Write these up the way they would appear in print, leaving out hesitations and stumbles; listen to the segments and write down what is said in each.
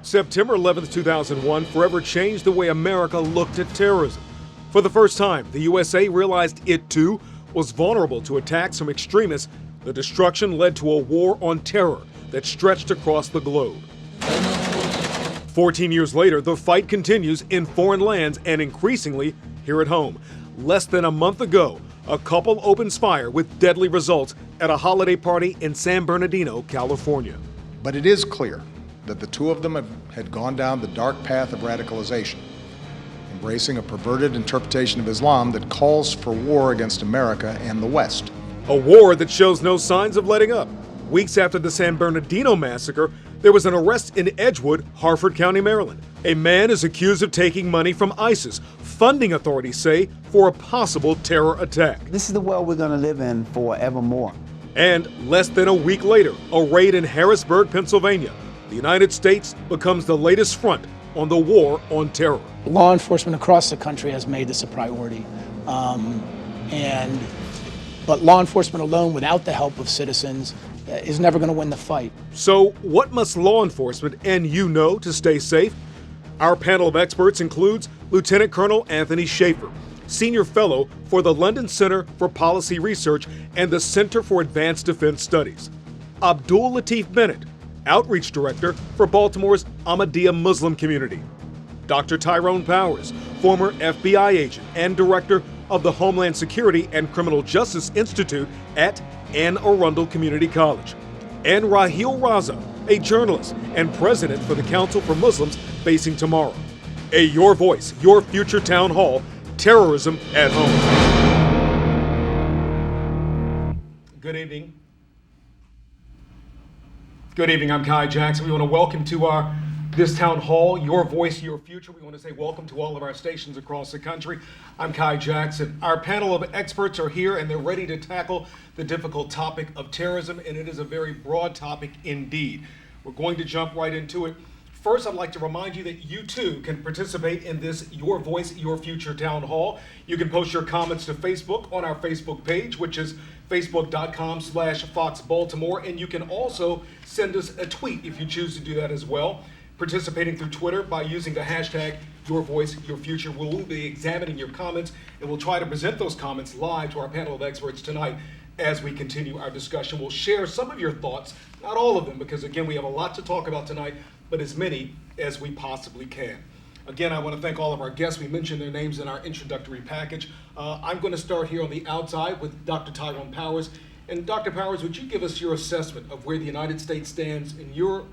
September 11th, 2001 forever changed the way America looked at terrorism. For the first time, the USA realized it too was vulnerable to attacks from extremists. The destruction led to a war on terror that stretched across the globe. 14 years later, the fight continues in foreign lands and increasingly here at home. Less than a month ago, a couple opens fire with deadly results at a holiday party in San Bernardino, California. But it is clear that the two of them had gone down the dark path of radicalization, embracing a perverted interpretation of Islam that calls for war against America and the West. A war that shows no signs of letting up. Weeks after the San Bernardino massacre, there was an arrest in Edgewood, Harford County, Maryland. A man is accused of taking money from ISIS, funding authorities say for a possible terror attack. This is the world we're going to live in forevermore. And less than a week later, a raid in Harrisburg, Pennsylvania. The United States becomes the latest front on the war on terror. Law enforcement across the country has made this a priority. But law enforcement alone, without the help of citizens, is never going to win the fight. So what must law enforcement and you know to stay safe? Our panel of experts includes Lieutenant Colonel Anthony Schaefer, Senior Fellow for the London Center for Policy Research and the Center for Advanced Defense Studies; Abdul Latif Bennett, Outreach Director for Baltimore's Ahmadiyya Muslim Community; Dr. Tyrone Powers, former FBI agent and Director of the Homeland Security and Criminal Justice Institute at Anne Arundel Community College; and Raheel Raza, a journalist and president for the Council for Muslims Facing Tomorrow. A Your Voice, Your Future Town Hall, Terrorism at Home. Good evening. Good evening, I'm Kai Jackson. We want to welcome to this town hall, Your Voice, Your Future. We want to say welcome to all of our stations across the country. I'm Kai Jackson. Our panel of experts are here and they're ready to tackle the difficult topic of terrorism, and it is a very broad topic indeed. We're going to jump right into it. First, I'd like to remind you that you too can participate in this Your Voice, Your Future Town Hall. You can post your comments to Facebook on our Facebook page, which is facebook.com/Fox Baltimore, and you can also send us a tweet if you choose to do that as well. Participating through Twitter by using the hashtag Your Voice, Your Future. We'll be examining your comments, and we'll try to present those comments live to our panel of experts tonight as we continue our discussion. We'll share some of your thoughts, not all of them, because again, we have a lot to talk about tonight, but as many as we possibly can. Again, I want to thank all of our guests. We mentioned their names in our introductory package. I'm going to start here on the outside with Dr. Tyrone Powers. And Dr. Powers, would you give us your assessment of where the United States stands in your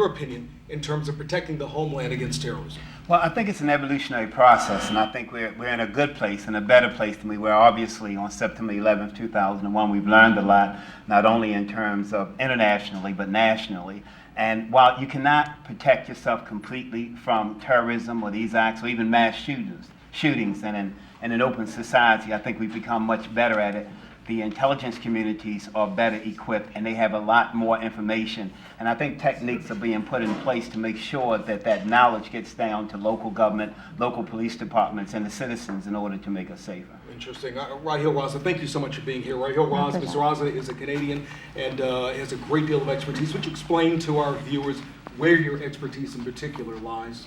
opinion, in terms of protecting the homeland against terrorism? Well, I think it's an evolutionary process, and I think we're in a good place and a better place than we were obviously on September 11th, 2001. We've learned a lot, not only in terms of internationally, but nationally. And while you cannot protect yourself completely from terrorism or these acts or even mass shootings, and in an open society, I think we've become much better at it. The intelligence communities are better equipped and they have a lot more information. And I think techniques are being put in place to make sure that that knowledge gets down to local government, local police departments, and the citizens in order to make us safer. Interesting. Raheel Raza, thank you so much for being here. Raheel Raza, Mr. Raza is a Canadian and has a great deal of expertise. Would you explain to our viewers where your expertise in particular lies?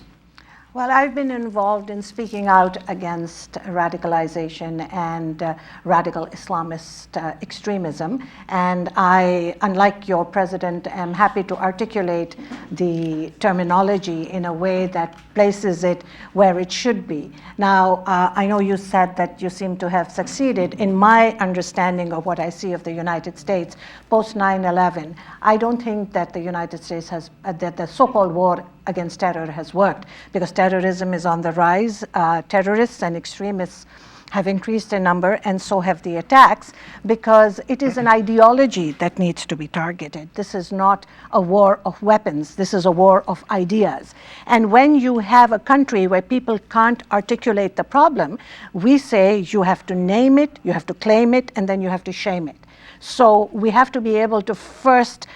Well, I've been involved in speaking out against radicalization and radical Islamist extremism. And I, unlike your president, am happy to articulate the terminology in a way that places it where it should be. Now, I know you said that you seem to have succeeded. In my understanding of what I see of the United States post 9/11, I don't think that the United States has, that the so-called war against terror has worked, because terrorism is on the rise. Terrorists and extremists have increased in number, and so have the attacks, because it is an ideology that needs to be targeted. This is not a war of weapons. This is a war of ideas. And when you have a country where people can't articulate the problem, we say you have to name it, you have to claim it, and then you have to shame it. So we have to be able to first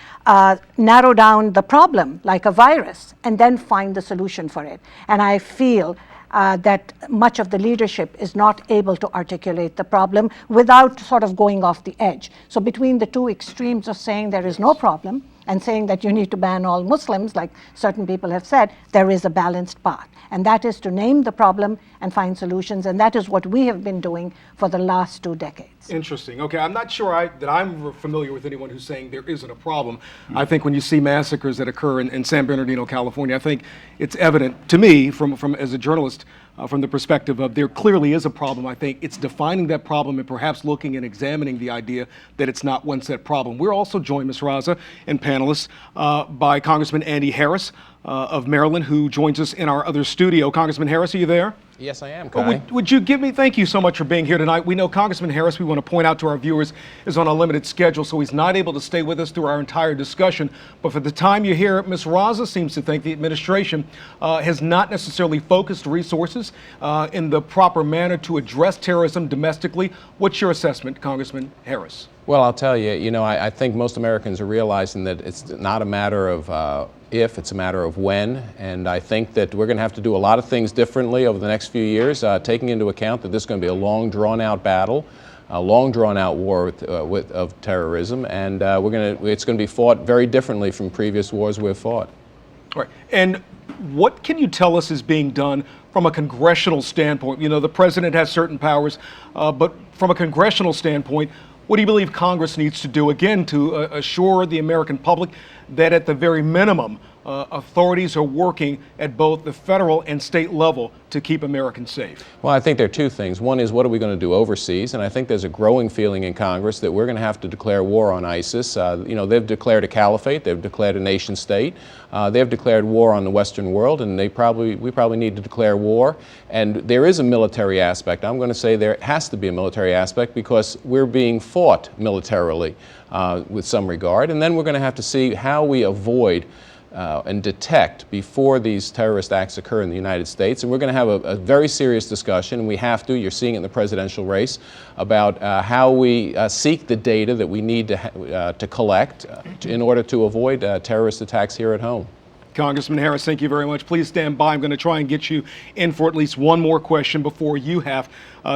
narrow down the problem like a virus and then find the solution for it. And I feel that much of the leadership is not able to articulate the problem without sort of going off the edge. So between the two extremes of saying there is no problem and saying that you need to ban all Muslims, like certain people have said, there is a balanced path. And that is to name the problem and find solutions. And that is what we have been doing for the last 2 decades. Interesting. Okay, I'm not sure that I'm familiar with anyone who's saying there isn't a problem. I think when you see massacres that occur in San Bernardino, California, I think it's evident to me, from as a journalist, from the perspective of there clearly is a problem. I think it's defining that problem and perhaps looking and examining the idea that it's not one set problem. We're also joined, Ms. Raza, and panelists, by Congressman Andy Harris of Maryland, who joins us in our other studio. Congressman Harris, are you there? Yes, I am, Kai. Would you thank you so much for being here tonight. We know Congressman Harris, we want to point out to our viewers, is on a limited schedule, so he's not able to stay with us through our entire discussion. But for the time you're here, Ms. Raza seems to think the administration has not necessarily focused resources in the proper manner to address terrorism domestically. What's your assessment, Congressman Harris? Well, I'll tell you, I think most Americans are realizing that it's not a matter of if, it's a matter of when. And I think that we're going to have to do a lot of things differently over the next few years, taking into account that this is going to be a long, drawn-out battle, a long, drawn-out war of terrorism, and it's going to be fought very differently from previous wars we've fought. All right. And what can you tell us is being done from a congressional standpoint? You know, the president has certain powers, but from a congressional standpoint, what do you believe Congress needs to do, again, to assure the American public that at the very minimum, authorities are working at both the federal and state level to keep Americans safe? Well, I think there are two things. One is, what are we going to do overseas? And I think there's a growing feeling in Congress that we're going to have to declare war on ISIS. They've declared a caliphate, they've declared a nation state, they've declared war on the Western world, and we probably need to declare war. And there is a military aspect. I'm going to say there has to be a military aspect because we're being fought militarily with some regard. And then we're going to have to see how we avoid and detect before these terrorist acts occur in the United States. And we're going to have a very serious discussion, and we have to, you're seeing it in the presidential race, about how we seek the data that we need to collect in order to avoid terrorist attacks here at home. Congressman Harris, thank you very much. Please stand by. I'm going to try and get you in for at least one more question before you have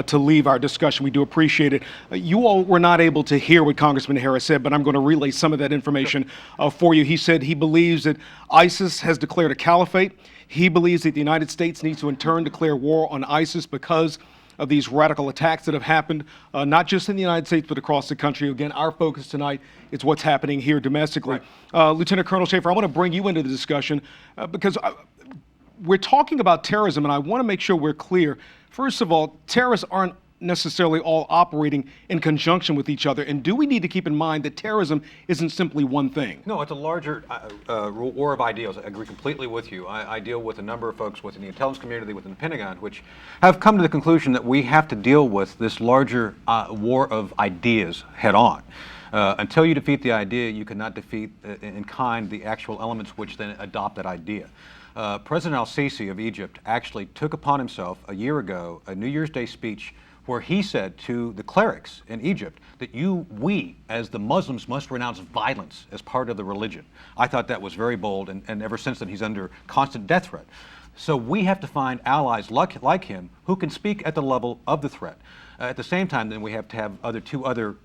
to leave our discussion. We do appreciate it. You all were not able to hear what Congressman Harris said, but I'm going to relay some of that information for you. He said he believes that ISIS has declared a caliphate. He believes that the United States needs to in turn declare war on ISIS because of these radical attacks that have happened, not just in the United States, but across the country. Again, our focus tonight is what's happening here domestically. Right. Lieutenant Colonel Schaefer, I want to bring you into the discussion because we're talking about terrorism, and I want to make sure we're clear. First of all, terrorists aren't necessarily all operating in conjunction with each other. And do we need to keep in mind that terrorism isn't simply one thing? No, it's a larger war of ideals. I agree completely with you. I deal with a number of folks within the intelligence community, within the Pentagon, which have come to the conclusion that we have to deal with this larger war of ideas head on. Until you defeat the idea, you cannot defeat in kind the actual elements which then adopt that idea. President al-Sisi of Egypt actually took upon himself a year ago a New Year's Day speech where he said to the clerics in Egypt that we, as the Muslims, must renounce violence as part of the religion. I thought that was very bold, and ever since then he's under constant death threat. So we have to find allies like him who can speak at the level of the threat. At the same time, then we have to have two other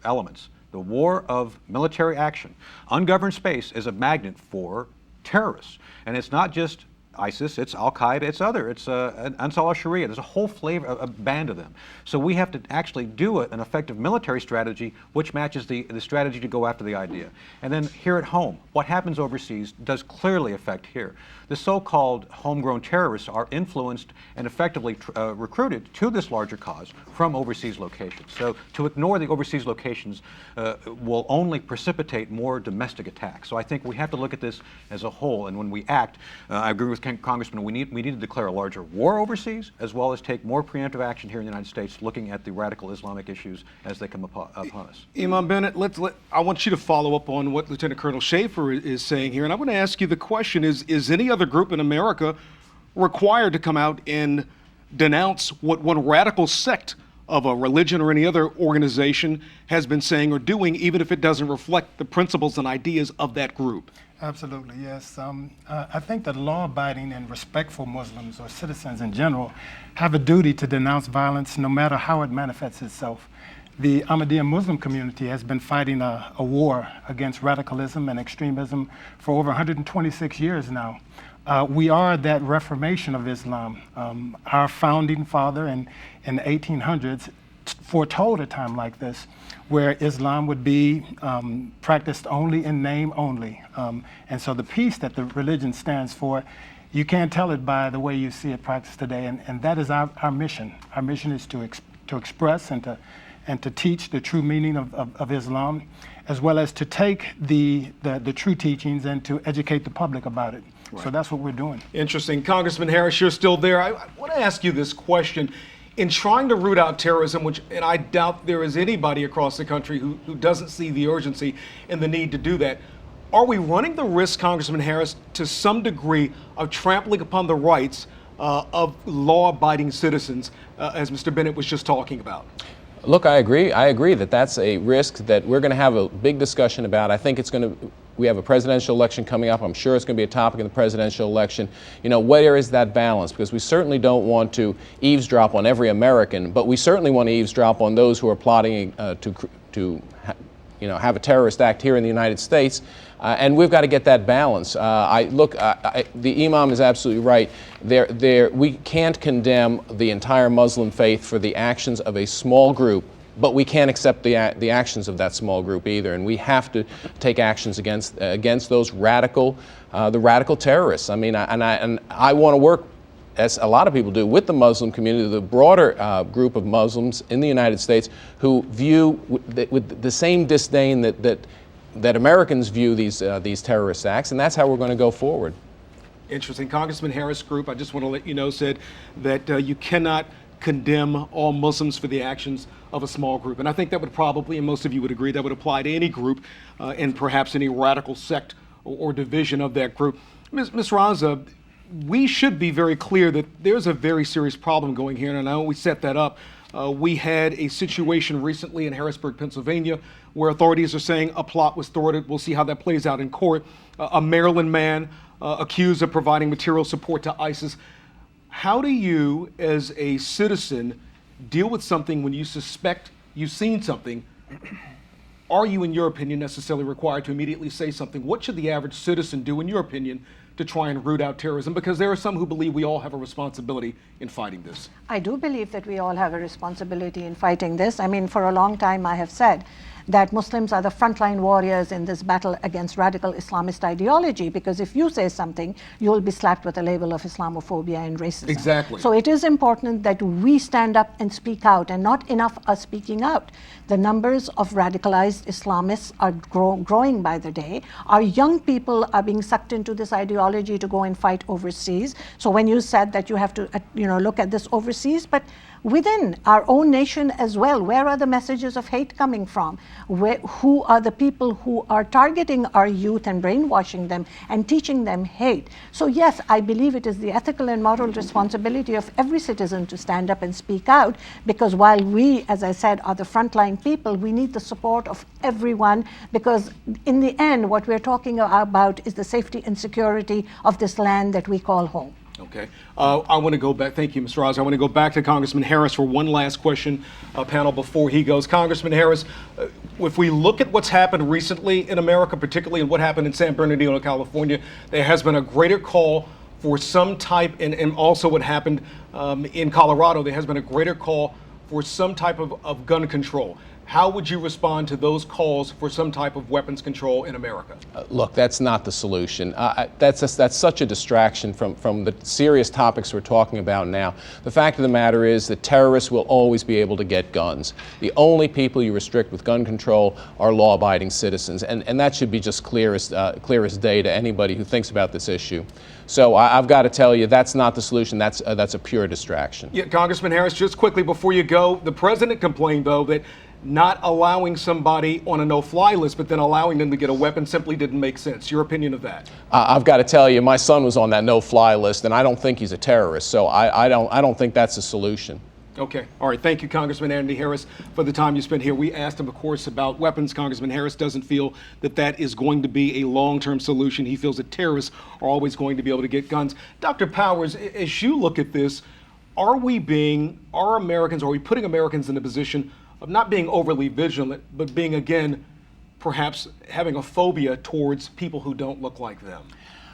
elements. The war of military action. Ungoverned space is a magnet for terrorists. And it's not just ISIS, it's Al-Qaeda, it's Ansar al-Sharia. There's a whole flavor, a band of them. So we have to actually do an effective military strategy which matches the strategy to go after the idea. And then here at home, what happens overseas does clearly affect here. The so-called homegrown terrorists are influenced and effectively recruited to this larger cause from overseas locations. So to ignore the overseas locations will only precipitate more domestic attacks. So I think we have to look at this as a whole, and when we act, I agree with Congressman, we need to declare a larger war overseas, as well as take more preemptive action here in the United States, looking at the radical Islamic issues as they come upon us. Imam Bennett, I want you to follow up on what Lieutenant Colonel Schaefer is saying here, and I want to ask you the question, is any other group in America required to come out and denounce what one radical sect of a religion or any other organization has been saying or doing, even if it doesn't reflect the principles and ideas of that group? Absolutely, yes. I think that law-abiding and respectful Muslims or citizens in general have a duty to denounce violence no matter how it manifests itself. the Ahmadiyya Muslim community has been fighting a war against radicalism and extremism for over 126 years now. We are that reformation of Islam. Our founding father in the 1800s foretold a time like this, where Islam would be practiced only in name only. And so the peace that the religion stands for, you can't tell it by the way you see it practiced today, and that is our mission. Our mission is to express and to teach the true meaning of Islam, as well as to take the true teachings and to educate the public about it. Right. So that's what we're doing. Interesting. Congressman Harris, you're still there. I want to ask you this question. In trying to root out terrorism, and I doubt there is anybody across the country who doesn't see the urgency and the need to do that, are we running the risk, Congressman Harris, to some degree of trampling upon the rights of law-abiding citizens, as Mr. Bennett was just talking about? Look, I agree. I agree that that's a risk that we're going to have a big discussion about. I think it's going to. We have a presidential election coming up. I'm sure it's going to be a topic in the presidential election. You know, where is that balance? Because we certainly don't want to eavesdrop on every American, but we certainly want to eavesdrop on those who are plotting to have a terrorist act here in the United States. And we've got to get that balance. The Imam is absolutely right. We can't condemn the entire Muslim faith for the actions of a small group, but we can't accept the actions of that small group either. And we have to take actions against those the radical terrorists. I mean, I want to work, as a lot of people do, with the Muslim community, the broader group of Muslims in the United States who view with the same disdain that Americans view these terrorist acts, and that's how we're going to go forward. Interesting. Congressman Harris' group, I just want to let you know, said that you cannot condemn all Muslims for the actions of a small group. And I think that would probably, and most of you would agree, that would apply to any group and perhaps any radical sect or division of that group. Ms. Raza, we should be very clear that there's a very serious problem going here, and I know we set that up. We had a situation recently in Harrisburg, Pennsylvania, where authorities are saying a plot was thwarted. We'll see how that plays out in court. A Maryland man accused of providing material support to ISIS. How do you, as a citizen, deal with something when you suspect you've seen something? Are you, in your opinion, necessarily required to immediately say something? What should the average citizen do, in your opinion, to try and root out terrorism? Because there are some who believe we all have a responsibility in fighting this. I do believe that we all have a responsibility in fighting this. I mean, for a long time I have said that Muslims are the frontline warriors in this battle against radical Islamist ideology, because if you say something, you'll be slapped with a label of Islamophobia and racism. Exactly. So it is important that we stand up and speak out, and not enough us speaking out. The numbers of radicalized Islamists are growing by the day. Our young people are being sucked into this ideology to go and fight overseas. So when you said that you have to look at this overseas, but within our own nation as well, where are the messages of hate coming from? Who are the people who are targeting our youth and brainwashing them and teaching them hate? So yes, I believe it is the ethical and moral responsibility of every citizen to stand up and speak out, because while we, as I said, are the frontline people, we need the support of everyone, because in the end, what we're talking about is the safety and security of this land that we call home. Okay. I want to go back. Thank you, Ms. Ross. I want to go back to Congressman Harris for one last question, panel, before he goes. Congressman Harris, if we look at what's happened recently in America, particularly in what happened in San Bernardino, California, there has been a greater call for some type, and also what happened in Colorado, there has been a greater call for some type of gun control. How would you respond to those calls for some type of weapons control in America? Look, that's not the solution. That's such a distraction from the serious topics we're talking about now. The fact of the matter is that terrorists will always be able to get guns. The only people you restrict with gun control are law-abiding citizens, and that should be just clear as day to anybody who thinks about this issue. So I've got to tell you, that's not the solution. That's a pure distraction. Yeah, Congressman Harris, just quickly before you go, the president complained, though, that not allowing somebody on a no-fly list, but then allowing them to get a weapon simply didn't make sense. Your opinion of that? I've got to tell you, my son was on that no-fly list, and I don't think he's a terrorist. So I don't think that's a solution. Okay. All right. Thank you, Congressman Andy Harris, for the time you spent here. We asked him, of course, about weapons. Congressman Harris doesn't feel that that is going to be a long-term solution. He feels that terrorists are always going to be able to get guns. Dr. Powers, as you look at this, are we putting Americans in a position of not being overly vigilant, but being, again, perhaps having a phobia towards people who don't look like them?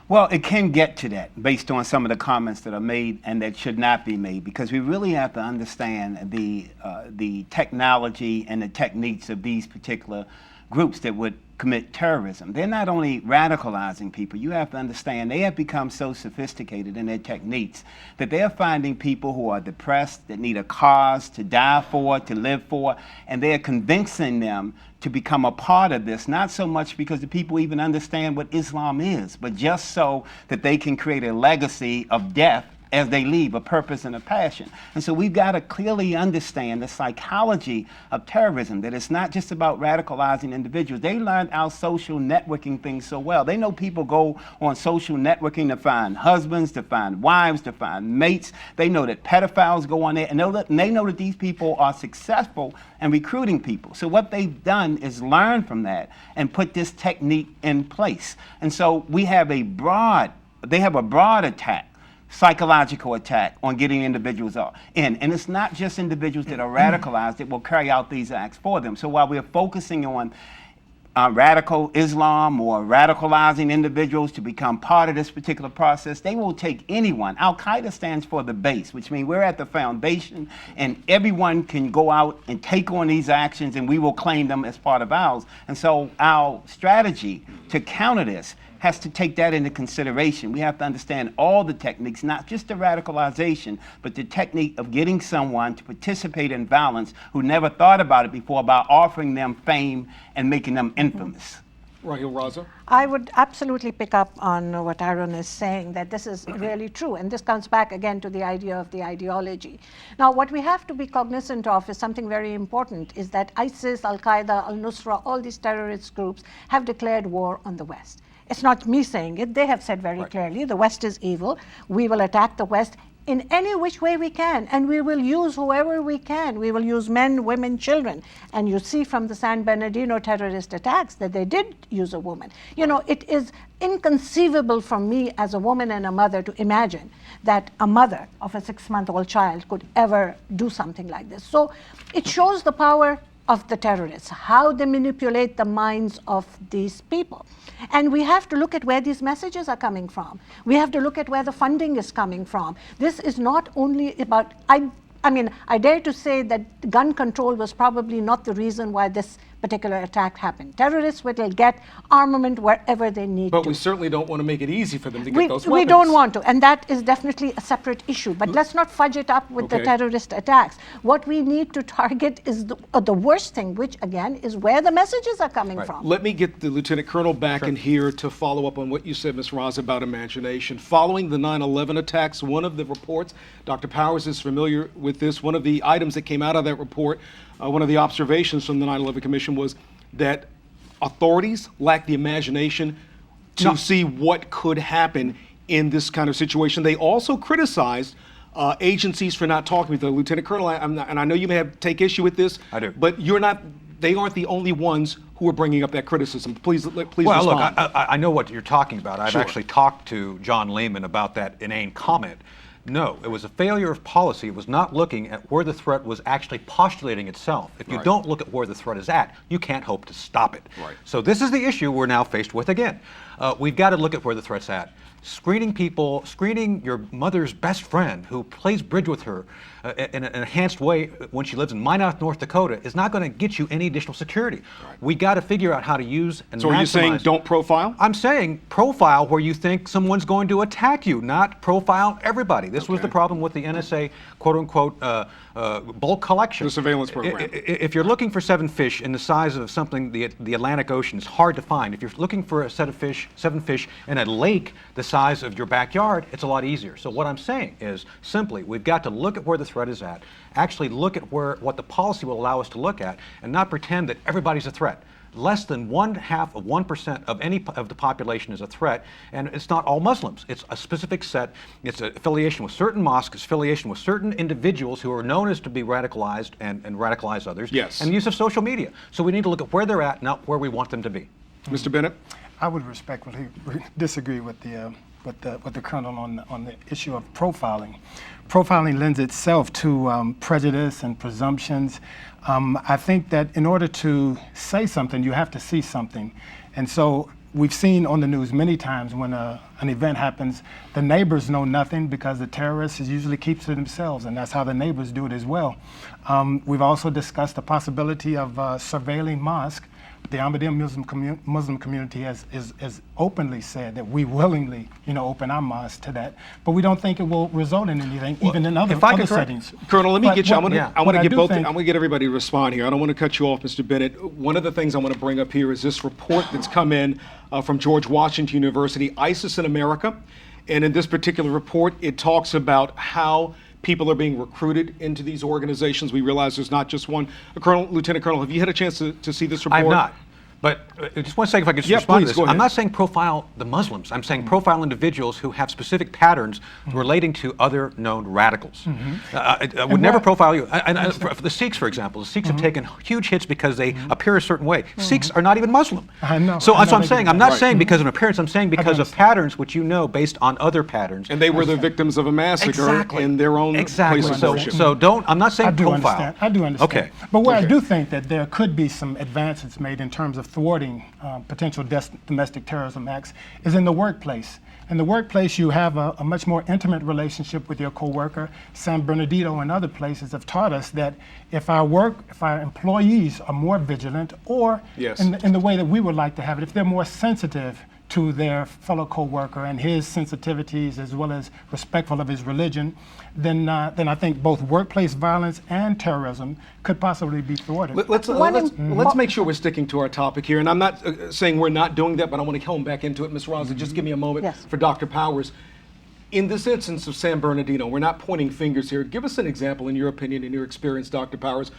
Well, it can get to that based on some of the comments that are made and that should not be made, because we really have to understand the technology and the techniques of these particular groups that would commit terrorism. They're not only radicalizing people, you have to understand they have become so sophisticated in their techniques that they're finding people who are depressed, that need a cause to die for, to live for, and they're convincing them to become a part of this, not so much because the people even understand what Islam is, but just so that they can create a legacy of death as they leave, a purpose and a passion. And so we've got to clearly understand the psychology of terrorism, that it's not just about radicalizing individuals. They learned our social networking thing so well. They know people go on social networking to find husbands, to find wives, to find mates. They know that pedophiles go on there, and they know that these people are successful in recruiting people. So what they've done is learn from that and put this technique in place. And so they have a broad attack, psychological attack on getting individuals in. And it's not just individuals that are radicalized that will carry out these acts for them. So while we're focusing on radical Islam or radicalizing individuals to become part of this particular process, they will take anyone. Al-Qaeda stands for the base, which means we're at the foundation and everyone can go out and take on these actions and we will claim them as part of ours. And so our strategy to counter this has to take that into consideration. We have to understand all the techniques, not just the radicalization, but the technique of getting someone to participate in violence who never thought about it before, about offering them fame and making them infamous. Raheel Raza? I would absolutely pick up on what Aaron is saying, that this is really true. And this comes back again to the idea of the ideology. Now, what we have to be cognizant of is something very important, is that ISIS, Al-Qaeda, Al-Nusra, all these terrorist groups have declared war on the West. It's not me saying it. They have said very clearly, the West is evil. We will attack the West in any which way we can, and we will use whoever we can. We will use men, women, children. And you see from the San Bernardino terrorist attacks that they did use a woman. You know, it is inconceivable for me as a woman and a mother to imagine that a mother of a 6-month-old child could ever do something like this. So it shows the power of the terrorists, how they manipulate the minds of these people. And we have to look at where these messages are coming from. We have to look at where the funding is coming from. This is not only about, I mean, I dare to say that gun control was probably not the reason why this particular attack happened. Terrorists will get armament wherever they need to. But we certainly don't want to make it easy for them to get those weapons. We don't want to, and that is definitely a separate issue. But let's not fudge it up with the terrorist attacks. What we need to target is the worst thing, which again is where the messages are coming from. Let me get the Lieutenant Colonel back in here to follow up on what you said, Ms. Raza, about imagination. Following the 9/11 attacks, one of the reports, Dr. Powers is familiar with this, one of the items that came out of that report, one of the observations from the 9/11 Commission was that authorities lack the imagination to see what could happen in this kind of situation. They also criticized agencies for not talking with the Lieutenant Colonel, and I know you may take issue with this. I do. But they aren't the only ones who are bringing up that criticism. Please well, respond. look, I know what you're talking about. I've actually talked to John Lehman about that inane comment. No, it was a failure of policy. It was not looking at where the threat was actually postulating itself. If you don't look at where the threat is at, you can't hope to stop it. So this is the issue we're now faced with again. We've got to look at where the threat's at. Screening people, screening your mother's best friend who plays bridge with her in an enhanced way when she lives in Minot, North Dakota, is not going to get you any additional security. We got to figure out how to use and So are you saying don't profile? I'm saying profile where you think someone's going to attack you, not profile everybody. This was the problem with the NSA quote-unquote bulk collection. The surveillance program. If you're looking for 7 fish in the size of something the Atlantic Ocean, it's hard to find. If you're looking for a set of 7 fish in a lake the size of your backyard, it's a lot easier. So what I'm saying is simply we've got to look at where the threat is at, actually look at what the policy will allow us to look at, and not pretend that everybody's a threat. Less than 1/2% of any of the population is a threat, and it's not all Muslims. It's a specific set. It's an affiliation with certain mosques, it's affiliation with certain individuals who are known as to be radicalized and radicalize others. Yes. And the use of social media. So we need to look at where they're at, not where we want them to be. Mr. Bennett? I would respectfully disagree with the with the colonel on the issue of profiling. Profiling lends itself to prejudice and presumptions. I think that in order to say something, you have to see something. And so we've seen on the news many times when an event happens, the neighbors know nothing because the terrorists usually keep to themselves, and that's how the neighbors do it as well. We've also discussed the possibility of surveilling mosques. The Ahmadiyya Muslim community has openly said that we willingly, open our mosque to that, but we don't think it will result in anything, even in other settings. Colonel, let me get you. I want to get both. I want to get everybody to respond here. I don't want to cut you off, Mr. Bennett. One of the things I want to bring up here is this report that's come in from George Washington University, ISIS in America, and in this particular report, it talks about how people are being recruited into these organizations. We realize there's not just one. Lieutenant Colonel, have you had a chance to see this report? I have not. But just one second, if I could just respond to this. I'm not saying profile the Muslims. I'm saying profile individuals who have specific patterns relating to other known radicals. I would never profile you. For the Sikhs, for example, the Sikhs have taken huge hits because they appear a certain way. Sikhs are not even Muslim. I know. So that's what I'm saying. I'm not saying because of appearance. I'm saying because of patterns which you know based on other patterns. And they were the victims of a massacre in their own place of worship. So I'm not saying profile. I do understand. Okay. But where I do think that there could be some advances made in terms of thwarting potential domestic terrorism acts is in the workplace. In the workplace, you have a much more intimate relationship with your coworker. San Bernardino and other places have taught us that if our employees are more vigilant, or in the way that we would like to have it, if they're more sensitive to their fellow co-worker and his sensitivities as well as respectful of his religion, then I think both workplace violence and terrorism could possibly be thwarted. Let's make sure we're sticking to our topic here. And I'm not saying we're not doing that, but I want to come back into it. Ms. Rosa, just give me a moment for Dr. Powers. In this instance of San Bernardino, we're not pointing fingers here. Give us an example, in your opinion, in your experience, Dr. Powers.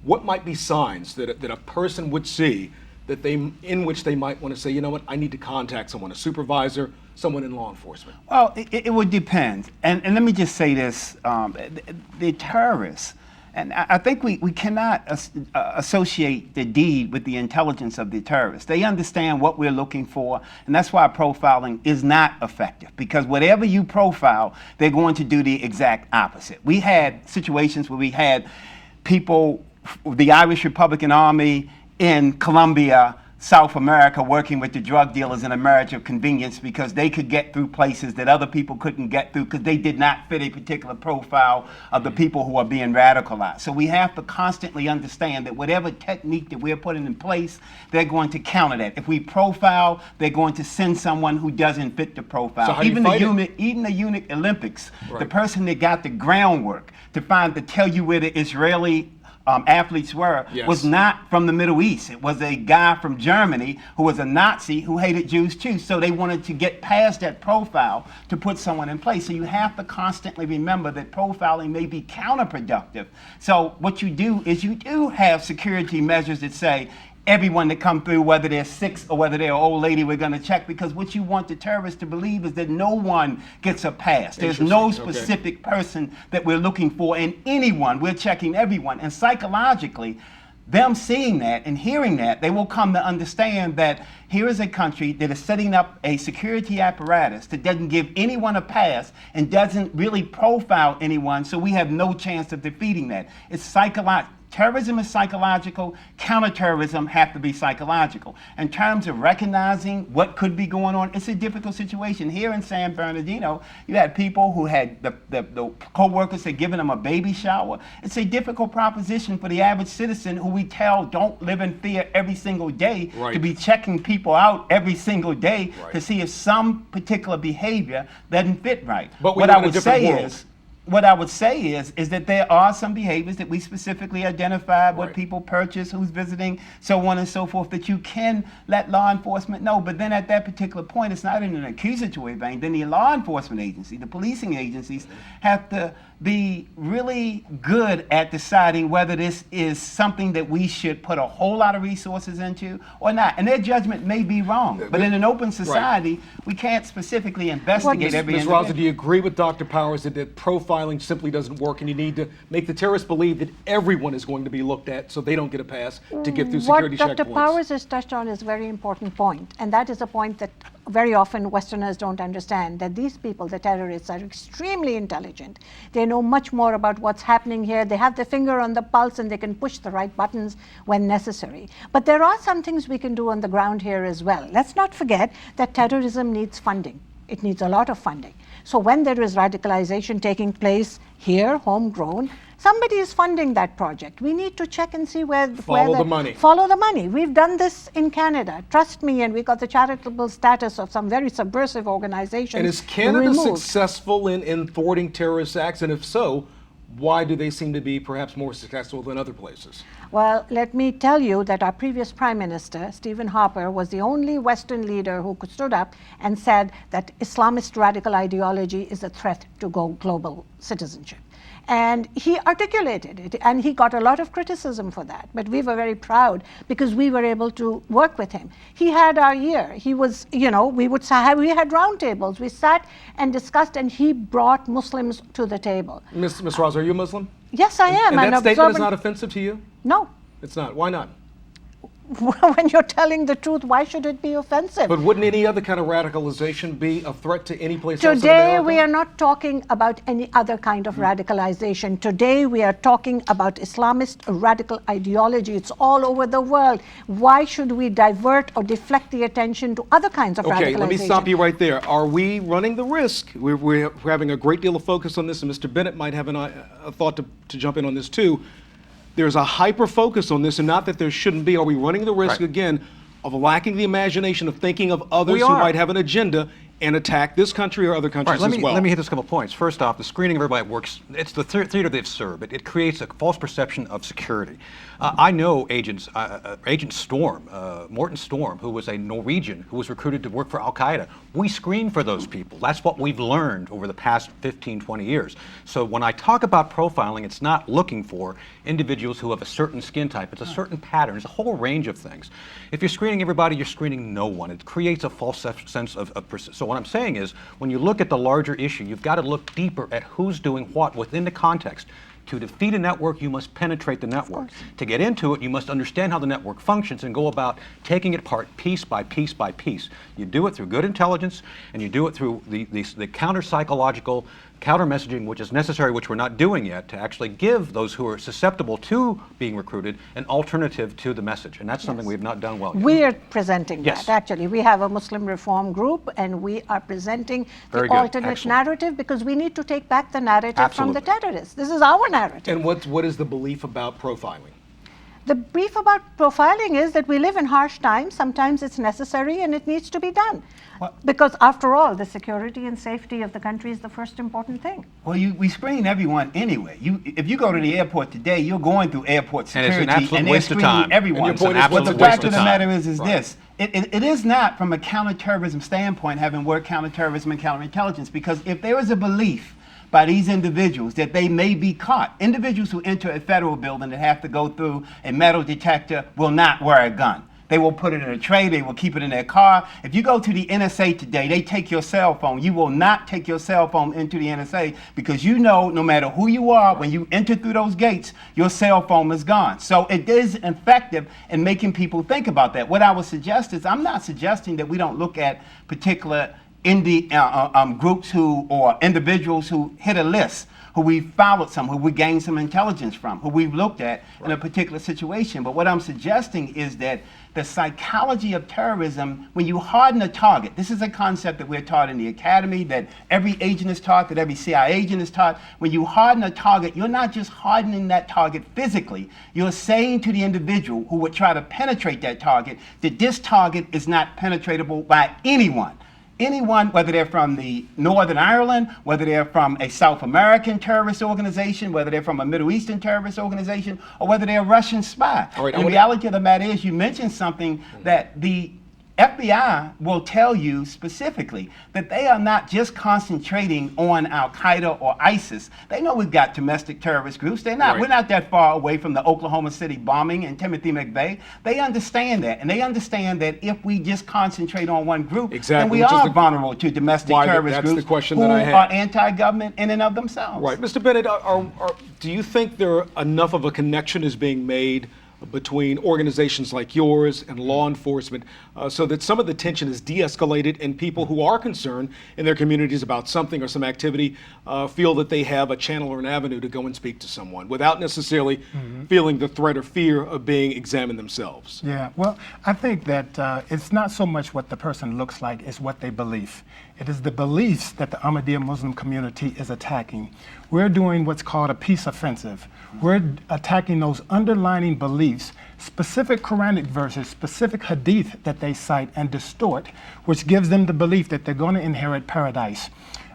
What might be signs that a person would see in which they might want to say, you know what, I need to contact someone, a supervisor, someone in law enforcement? Well, it would depend. And let me just say this, the terrorists, and I think we cannot associate the deed with the intelligence of the terrorists. They understand what we're looking for, and that's why profiling is not effective, because whatever you profile, they're going to do the exact opposite. We had situations where we had people, the Irish Republican Army, in Colombia, South America, working with the drug dealers in a marriage of convenience because they could get through places that other people couldn't get through because they did not fit a particular profile of the people who are being radicalized. So we have to constantly understand that whatever technique that we're putting in place, they're going to counter that. If we profile, they're going to send someone who doesn't fit the profile. So how even do you even the Munich Olympics, the person that got the groundwork to tell you where the Israeli athletes was not from the Middle East. It was a guy from Germany who was a Nazi who hated Jews too. So they wanted to get past that profile to put someone in place. So you have to constantly remember that profiling may be counterproductive. So what you do is you do have security measures that say, everyone that come through, whether they're Sikhs or whether they're an old lady, we're going to check, because what you want the terrorists to believe is that no one gets a pass. There's no specific person that we're looking for in anyone. We're checking everyone. And psychologically, them seeing that and hearing that, they will come to understand that here is a country that is setting up a security apparatus that doesn't give anyone a pass and doesn't really profile anyone, so we have no chance of defeating that. It's psychological. Terrorism is psychological, counterterrorism have to be psychological. In terms of recognizing what could be going on, it's a difficult situation. Here in San Bernardino, you had people who had the co-workers had given them a baby shower. It's a difficult proposition for the average citizen who we tell don't live in fear every single day to be checking people out every single day to see if some particular behavior doesn't fit right. But what I would say is that there are some behaviors that we specifically identified, what people purchase, who's visiting, so on and so forth, that you can let law enforcement know. But then at that particular point, it's not in an accusatory vein. Then the law enforcement agency, the policing agencies, have to be really good at deciding whether this is something that we should put a whole lot of resources into or not. And their judgment may be wrong. But in an open society, we can't specifically investigate every individual. Ms. Rosa, do you agree with Dr. Powers that profiling profiling simply doesn't work, and you need to make the terrorists believe that everyone is going to be looked at so they don't get a pass to get through security checkpoints. What Dr. Powers has touched on is a very important point, and that is a point that very often Westerners don't understand, that these people, the terrorists, are extremely intelligent. They know much more about what's happening here. They have their finger on the pulse and they can push the right buttons when necessary. But there are some things we can do on the ground here as well. Let's not forget that terrorism needs funding. It needs a lot of funding. So when there is radicalization taking place here, homegrown, somebody is funding that project. We need to check and see where the money. Follow the money. We've done this in Canada. Trust me, and we got the charitable status of some very subversive organizations. And is Canada removed. successful in thwarting terrorist acts? And if so, why do they seem to be perhaps more successful than other places? Well, let me tell you that our previous Prime Minister, Stephen Harper, was the only Western leader who stood up and said that Islamist radical ideology is a threat to global citizenship. And he articulated it, and he got a lot of criticism for that. But we were very proud because we were able to work with him. He had our ear. He was, we had roundtables. We sat and discussed, and he brought Muslims to the table. Ms. Raz, are you a Muslim? Yes, I am. And that statement is not offensive to you? No. It's not. Why not? When you're telling the truth, why should it be offensive? But wouldn't any other kind of radicalization be a threat to any place else in Today, America? we are not talking about any other kind of radicalization. Today, we are talking about Islamist radical ideology. It's all over the world. Why should we divert or deflect the attention to other kinds of radicalization? Okay, let me stop you right there. Are we running the risk? We're having a great deal of focus on this, and Mr. Bennett might have a thought to jump in on this too. There's a hyper focus on this, and not that there shouldn't be. Are we running the risk again of lacking the imagination of thinking of others who might have an agenda and attack this country or other countries as well? Let me hit this couple points. First off, the screening of everybody works. It's the theater they've served. It creates a false perception of security. I know Agent Storm, Morton Storm, who was a Norwegian who was recruited to work for Al-Qaeda. We screen for those people. That's what we've learned over the past 15, 20 years. So when I talk about profiling, it's not looking for individuals who have a certain skin type. It's a certain pattern. It's a whole range of things. If you're screening everybody, you're screening no one. It creates a false sense of so what I'm saying is, when you look at the larger issue, you've got to look deeper at who's doing what within the context. To defeat a network, you must penetrate the network. To get into it, you must understand how the network functions and go about taking it apart piece by piece by piece. You do it through good intelligence, and you do it through the counter-psychological, counter-messaging, which is necessary, which we're not doing yet, to actually give those who are susceptible to being recruited an alternative to the message. And that's something we have not done well yet. We are presenting Yes. that, actually. We have a Muslim reform group, and we are presenting the Very good. alternate Excellent. narrative, because we need to take back the narrative from the Absolutely. terrorists. This is our narrative. And what is the belief about profiling? The brief about profiling is that we live in harsh times. Sometimes it's necessary and it needs to be done. Because after all, the security and safety of the country is the first important thing. Well, we screen everyone anyway. If you go to the airport today, you're going through airport And it's security, an absolute they're waste of screening time. everyone. And your point is, What what's the the fact waste of the of matter time? is this. It is not from a counterterrorism standpoint, having worked counterterrorism and counterintelligence, because if there is a belief by these individuals that they may be caught, individuals who enter a federal building that have to go through a metal detector will not wear a gun. They will put it in a tray, they will keep it in their car. If you go to the NSA today, they take your cell phone. You will not take your cell phone into the NSA, because you know no matter who you are, when you enter through those gates, your cell phone is gone. So it is effective in making people think about that. What I would suggest is, I'm not suggesting that we don't look at particular groups or individuals who hit a list, who we followed who we gained some intelligence from, who we've looked at in a particular situation. But what I'm suggesting is that the psychology of terrorism, when you harden a target, this is a concept that we're taught in the academy, that every agent is taught, that every CIA agent is taught. When you harden a target, you're not just hardening that target physically, you're saying to the individual who would try to penetrate that target that this target is not penetratable by anyone. Anyone, whether they're from the Northern Ireland, whether they're from a South American terrorist organization, whether they're from a Middle Eastern terrorist organization, or whether they're a Russian spy. All right, And the reality of the matter is, you mentioned something that the FBI will tell you specifically that they are not just concentrating on Al Qaeda or ISIS. They know we've got domestic terrorist groups. They're not. Right. We're not that far away from the Oklahoma City bombing and Timothy McVeigh. They understand that, and they understand that if we just concentrate on one group, then we are vulnerable to domestic terrorist groups who are anti-government in and of themselves. Right, Mr. Bennett, do you think there enough of a connection is being made between organizations like yours and law enforcement so that some of the tension is de-escalated and people who are concerned in their communities about something or some activity feel that they have a channel or an avenue to go and speak to someone without necessarily feeling the threat or fear of being examined themselves? Yeah, well, I think that it's not so much what the person looks like, it's what they believe. It is the beliefs that the Ahmadiyya Muslim community is attacking. We're doing what's called a peace offensive. We're attacking those underlying beliefs, specific Quranic verses, specific hadith that they cite and distort, which gives them the belief that they're going to inherit paradise.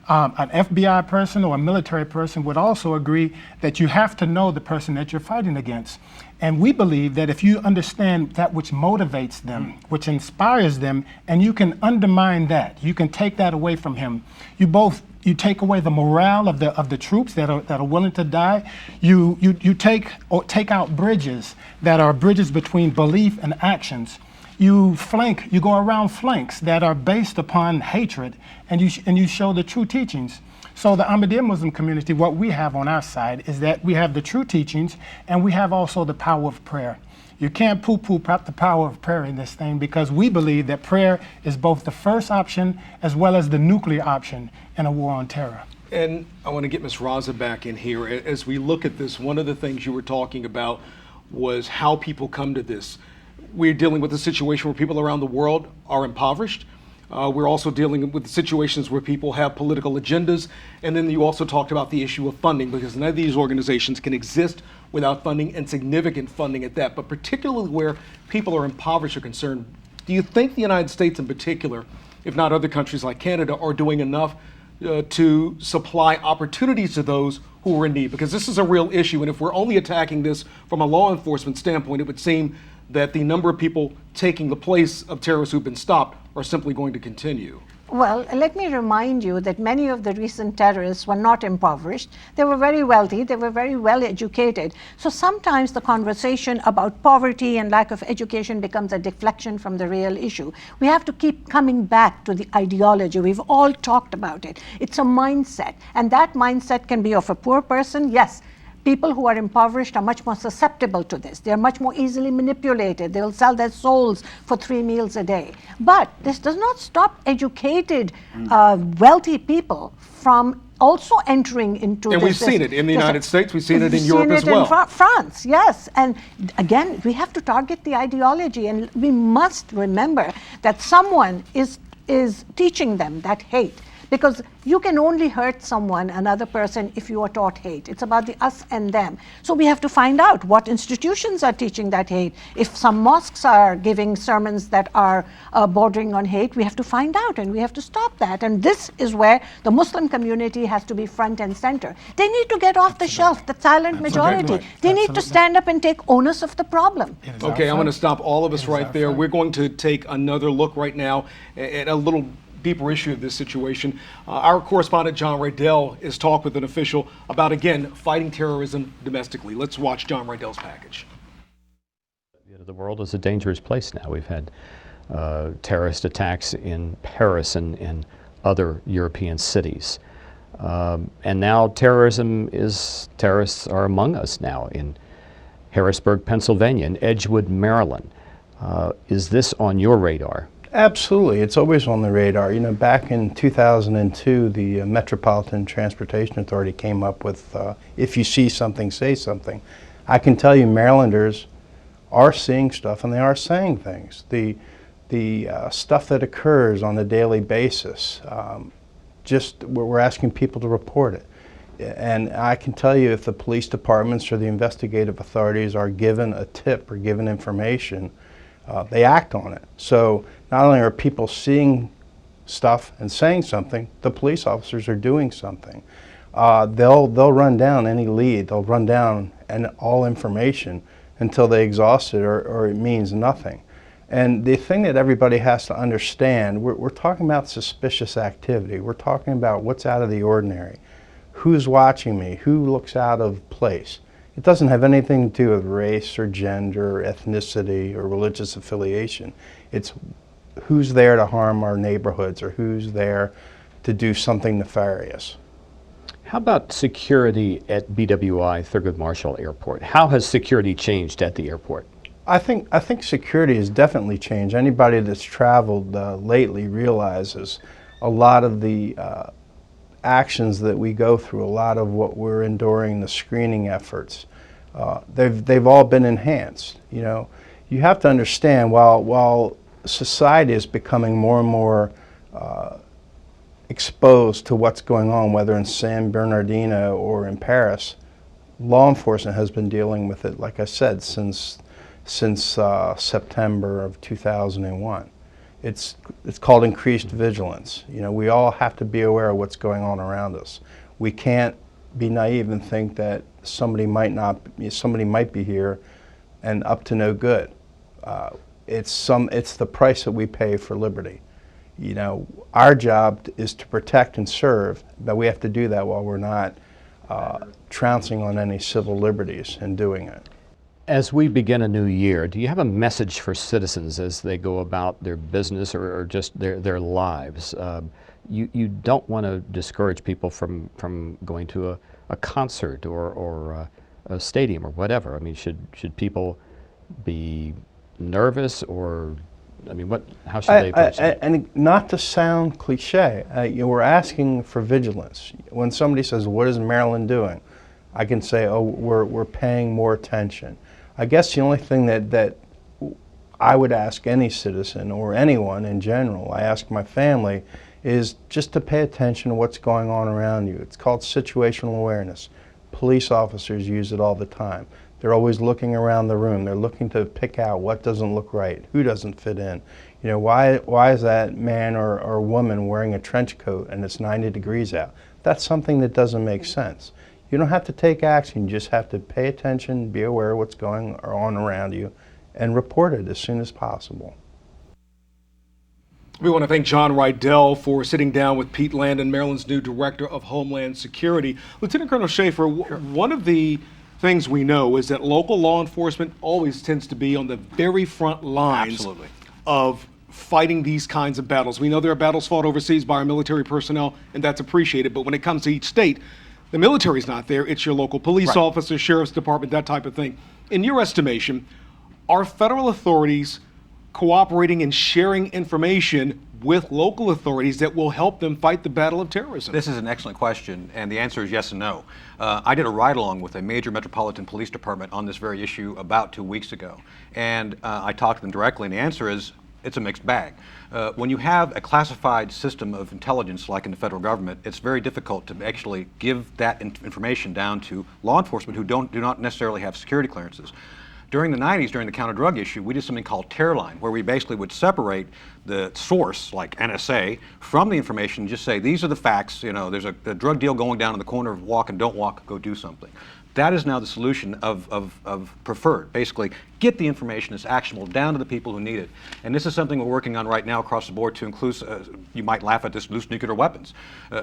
An FBI person or a military person would also agree that you have to know the person that you're fighting against. And we believe that if you understand that which motivates them, which inspires them, and you can undermine that, you can take that away from him. You take away the morale of the troops that are willing to die. You take out bridges that are bridges between belief and actions. You go around flanks that are based upon hatred, and you show the true teachings. So the Ahmadiyya Muslim community, what we have on our side is that we have the true teachings, and we have also the power of prayer. You can't poo-poo the power of prayer in this thing, because we believe that prayer is both the first option as well as the nuclear option in a war on terror. And I want to get Ms. Raza back in here. As we look at this, one of the things you were talking about was how people come to this. We're dealing with a situation where people around the world are impoverished. We're also dealing with situations where people have political agendas. And then you also talked about the issue of funding, because none of these organizations can exist without funding, and significant funding at that. But particularly where people are impoverished or concerned, do you think the United States in particular, if not other countries like Canada, are doing enough to supply opportunities to those who are in need? Because this is a real issue, and if we're only attacking this from a law enforcement standpoint, it would seem that the number of people taking the place of terrorists who've been stopped are simply going to continue. Well, let me remind you that many of the recent terrorists were not impoverished. They were very wealthy, they were very well educated. So sometimes the conversation about poverty and lack of education becomes a deflection from the real issue. We have to keep coming back to the ideology. We've all talked about it. It's a mindset, and that mindset can be of a poor person, yes. People who are impoverished are much more susceptible to this. They're much more easily manipulated. They'll sell their souls for 3 meals a day. But this does not stop educated, wealthy people from also entering into this. And we've seen it in the United States. We've seen it in Europe as well. We've seen it in France, yes. And again, we have to target the ideology, and we must remember that someone is teaching them that hate. Because you can only hurt someone, another person, if you are taught hate. It's about the us and them. So we have to find out what institutions are teaching that hate. If some mosques are giving sermons that are bordering on hate, we have to find out, and we have to stop that. And this is where the Muslim community has to be front and center. They need to get off the shelf, the silent majority. They need to stand up and take onus of the problem. Okay, I'm going to stop all of us right there. We're going to take another look right now at a little deeper issue of this situation. Our correspondent John Rydell is talking with an official about, again, fighting terrorism domestically. Let's watch John Rydell's package. The world is a dangerous place now. We've had terrorist attacks in Paris and in other European cities. And now terrorists are among us now in Harrisburg, Pennsylvania, in Edgewood, Maryland. Is this on your radar? Absolutely. It's always on the radar. You know, back in 2002, the Metropolitan Transportation Authority came up with, if you see something, say something. I can tell you Marylanders are seeing stuff, and they are saying things. The stuff that occurs on a daily basis, we're asking people to report it. And I can tell you, if the police departments or the investigative authorities are given a tip or given information, they act on it. So not only are people seeing stuff and saying something, the police officers are doing something. They'll run down any lead. They'll run down all information until they exhaust it, or it means nothing. And the thing that everybody has to understand, we're talking about suspicious activity. We're talking about what's out of the ordinary. Who's watching me? Who looks out of place? It doesn't have anything to do with race or gender, or ethnicity, or religious affiliation. It's who's there to harm our neighborhoods or who's there to do something nefarious. How about security at BWI Thurgood Marshall Airport? How has security changed at the airport? I think security has definitely changed. Anybody that's traveled lately realizes a lot of the actions that we go through, a lot of what we're enduring, the screening efforts, they've all been enhanced. You know, you have to understand while society is becoming more and more exposed to what's going on, whether in San Bernardino or in Paris, law enforcement has been dealing with it, like I said, since September of 2001. It's called increased vigilance. You know, we all have to be aware of what's going on around us. We can't be naive and think that somebody might be here and up to no good. It's the price that we pay for liberty. You know, our job is to protect and serve, but we have to do that while we're not trouncing on any civil liberties in doing it. As we begin a new year, do you have a message for citizens as they go about their business or just their lives? You don't want to discourage people from going to a concert or a stadium or whatever. I mean, should people be nervous, or I mean, how should they approach it? And not to sound cliche, we're asking for vigilance. When somebody says, "What is Maryland doing?" I can say, "Oh, we're paying more attention." I guess the only thing that I would ask any citizen or anyone in general, I ask my family, is just to pay attention to what's going on around you. It's called situational awareness. Police officers use it all the time. They're always looking around the room. They're looking to pick out what doesn't look right, who doesn't fit in. You know, why is that man or woman wearing a trench coat and it's 90 degrees out? That's something that doesn't make sense. You don't have to take action, you just have to pay attention, be aware of what's going on around you, and report it as soon as possible. We want to thank John Rydell for sitting down with Pete Landon, Maryland's new Director of Homeland Security. Lieutenant Colonel Schaefer, one of the things we know is that local law enforcement always tends to be on the very front lines of fighting these kinds of battles. We know there are battles fought overseas by our military personnel, and that's appreciated, but when it comes to each state, the military's not there. It's your local police officer, sheriff's department, that type of thing. In your estimation, are federal authorities cooperating and sharing information with local authorities that will help them fight the battle of terrorism? This is an excellent question, and the answer is yes and no. I did a ride-along with a major metropolitan police department on this very issue about 2 weeks ago, and I talked to them directly, and the answer is it's a mixed bag. When you have a classified system of intelligence like in the federal government, it's very difficult to actually give that information down to law enforcement who do not necessarily have security clearances. During the 90s, during the counter-drug issue, we did something called tear line, where we basically would separate the source, like NSA, from the information and just say, these are the facts, you know, there's a drug deal going down in the corner of walk and don't walk, go do something. That is now the solution of preferred. Basically, get the information that's actionable down to the people who need it. And this is something we're working on right now across the board to include, you might laugh at this, loose nuclear weapons.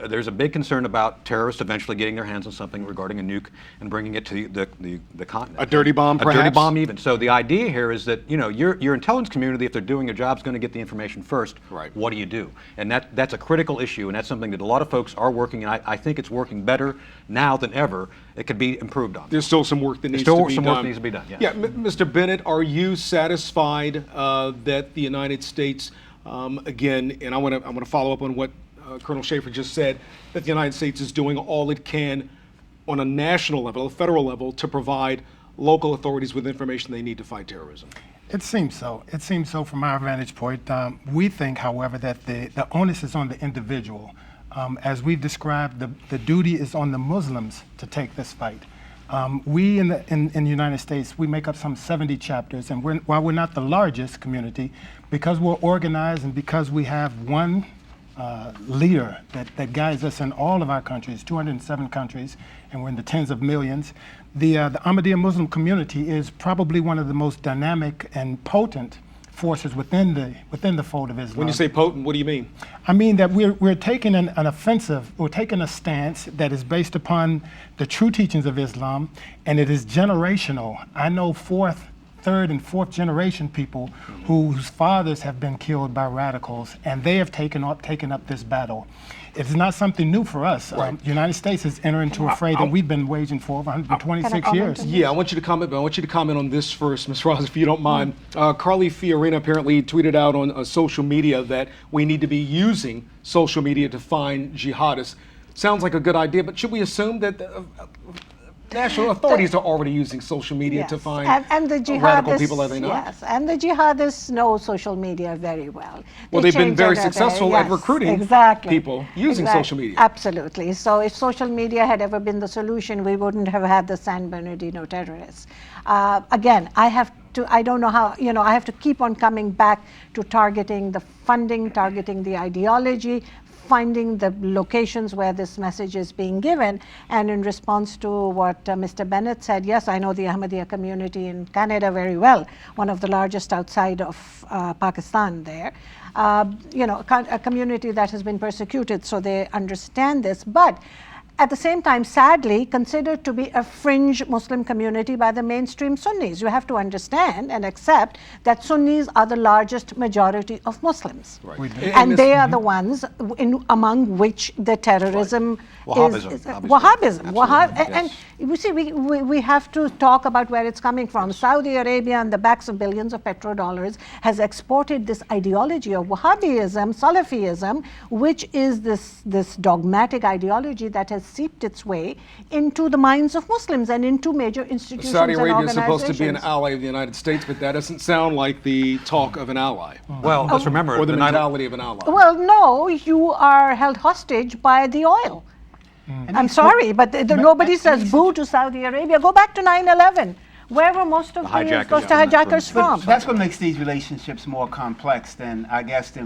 There's a big concern about terrorists eventually getting their hands on something regarding a nuke and bringing it to the continent. A dirty bomb, perhaps? A dirty bomb even. So the idea here is that, you know, your intelligence community, if they're doing their job, is going to get the information first. Right. What do you do? And that's a critical issue, and that's something that a lot of folks are working, and I think it's working better now than ever. It could be improved on. There's still some work that needs to be done. There's still some work that needs to be done, yes. Yeah, Mr. Bennett, are you satisfied that the United States, again, and I want to follow up on what Colonel Schaefer just said, that the United States is doing all it can on a national level, a federal level, to provide local authorities with information they need to fight terrorism? It seems so. It seems so from our vantage point. We think, however, that the onus is on the individual. As we've described, the duty is on the Muslims to take this fight. We in the United States, we make up some 70 chapters, and while we're not the largest community, because we're organized and because we have one leader that guides us in all of our countries, 207 countries, and we're in the tens of millions, the Ahmadiyya Muslim community is probably one of the most dynamic and potent forces within the fold of Islam. When you say potent, what do you mean? I mean that we're taking an offensive, we're taking a stance that is based upon the true teachings of Islam, and it is generational. I know third and fourth generation people whose fathers have been killed by radicals, and they have taken up this battle. It's not something new for us. The United States has entered into a fray that we've been waging for over 126 years. Yeah, I want you to comment, but I want you to comment on this first, Ms. Ross, if you don't mind. Carly Fiorina apparently tweeted out on social media that we need to be using social media to find jihadists. Sounds like a good idea, but should we assume that national authorities are already using social media to find and the radical people, are they not? Yes, and the jihadists know social media very well. Well, they've been very successful at recruiting people using social media. Absolutely. So if social media had ever been the solution, we wouldn't have had the San Bernardino terrorists. Again, I don't know how, I have to keep on coming back to targeting the funding, targeting the ideology, finding the locations where this message is being given. And in response to what Mr. Bennett said, yes, I know the Ahmadiyya community in Canada very well, one of the largest outside of Pakistan there. A community that has been persecuted, so they understand this. But at the same time, sadly, considered to be a fringe Muslim community by the mainstream Sunnis. You have to understand and accept that Sunnis are the largest majority of Muslims. Right. And they are the ones among which the terrorism is Wahhabism. And you see, we have to talk about where it's coming from. Saudi Arabia, on the backs of billions of petrodollars, has exported this ideology of Wahhabism, Salafism, which is this dogmatic ideology that has seeped its way into the minds of Muslims and into major institutions Saudi and Arabia is organizations. supposed to be an ally of the United States, but that doesn't sound like the talk of an ally. Well, let's remember, or the mentality of an ally. Well, no, you are held hostage by the oil. I'm sorry, but nobody says boo to Saudi Arabia. Go back to 9/11. Where were most of those hijackers from? That's what makes these relationships more complex than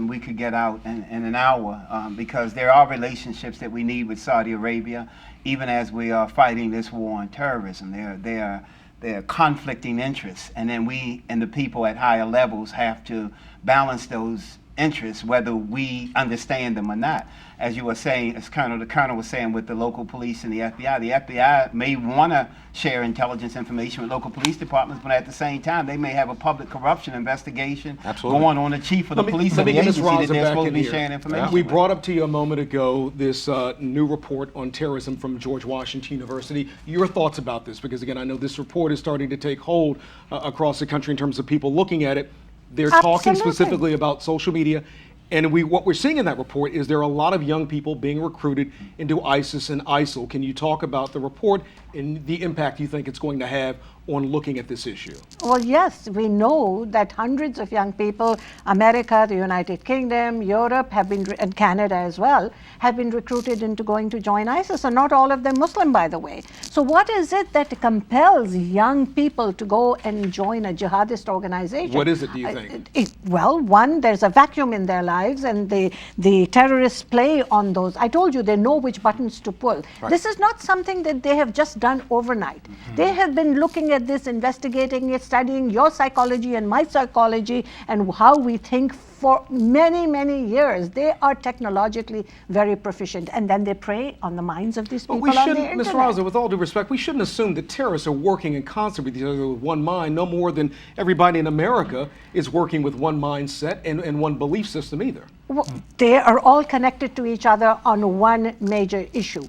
we could get out in an hour, because there are relationships that we need with Saudi Arabia, even as we are fighting this war on terrorism. There are conflicting interests, and then we and the people at higher levels have to balance those interests, whether we understand them or not. As you were saying, as the Colonel was saying, with the local police and the FBI may want to share intelligence information with local police departments, but at the same time, they may have a public corruption investigation going on the chief of the police and the agency that they're supposed to be sharing information We with. brought up to you a moment ago this new report on terrorism from George Washington University. Your thoughts about this? Because again, I know this report is starting to take hold across the country in terms of people looking at it. They're talking specifically about social media. And what we're seeing in that report is there are a lot of young people being recruited into ISIS and ISIL. Can you talk about the report and the impact you think it's going to have on looking at this issue? Well, yes, we know that hundreds of young people, America, the United Kingdom, Europe, and Canada as well, have been recruited into going to join ISIS, and not all of them Muslim, by the way. So what is it that compels young people to go and join a jihadist organization? What is it, do you think? Well, one, there's a vacuum in their lives, and the terrorists play on those. I told you, they know which buttons to pull. Right. This is not something that they have just done overnight. Mm-hmm. They have been looking at this, investigating it, studying your psychology and my psychology and how we think for many, many years. They are technologically very proficient, and then they prey on the minds of these people we on the shouldn't, Ms. Raza, with all due respect, we shouldn't assume that terrorists are working in concert with each other with one mind, no more than everybody in America is working with one mindset and one belief system either. Well, they are all connected to each other on one major issue.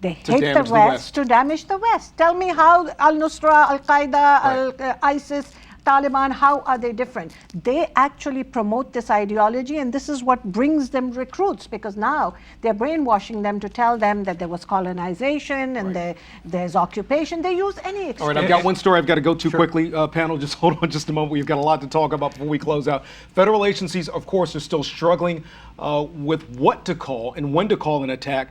They hate the West to damage the West. Tell me how Al-Nusra, Al-Qaeda, ISIS, Taliban, how are they different? They actually promote this ideology, and this is what brings them recruits, because now they're brainwashing them to tell them that there was colonization and there's occupation. They use any excuse. All right, I've got one story I've got to go to quickly. Panel, just hold on just a moment. We've got a lot to talk about before we close out. Federal agencies, of course, are still struggling with what to call and when to call an attack.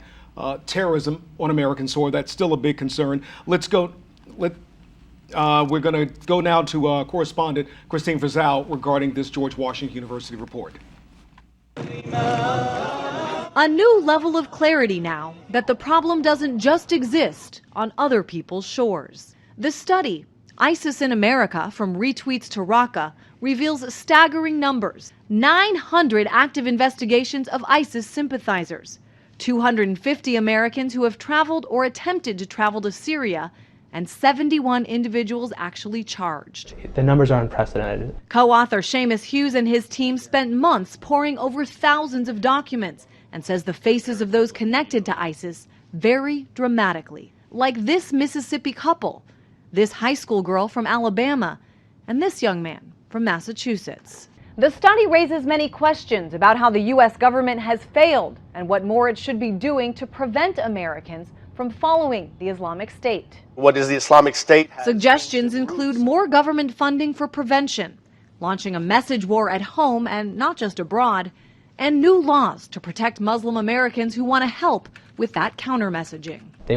Terrorism on American soil, that's still a big concern. Let's go. We're going to go now to correspondent Christine Frizzell regarding this George Washington University report. A new level of clarity now that the problem doesn't just exist on other people's shores. The study, ISIS in America from Retweets to Raqqa, reveals staggering numbers: 900 active investigations of ISIS sympathizers, 250 Americans who have traveled or attempted to travel to Syria, and 71 individuals actually charged. The numbers are unprecedented. Co-author Seamus Hughes and his team spent months poring over thousands of documents and says the faces of those connected to ISIS vary dramatically. Like this Mississippi couple, this high school girl from Alabama, and this young man from Massachusetts. The study raises many questions about how the U.S. government has failed and what more it should be doing to prevent Americans from following the Islamic State. What is the Islamic State? Suggestions include more government funding for prevention, launching a message war at home and not just abroad, and new laws to protect Muslim Americans who want to help with that counter-messaging.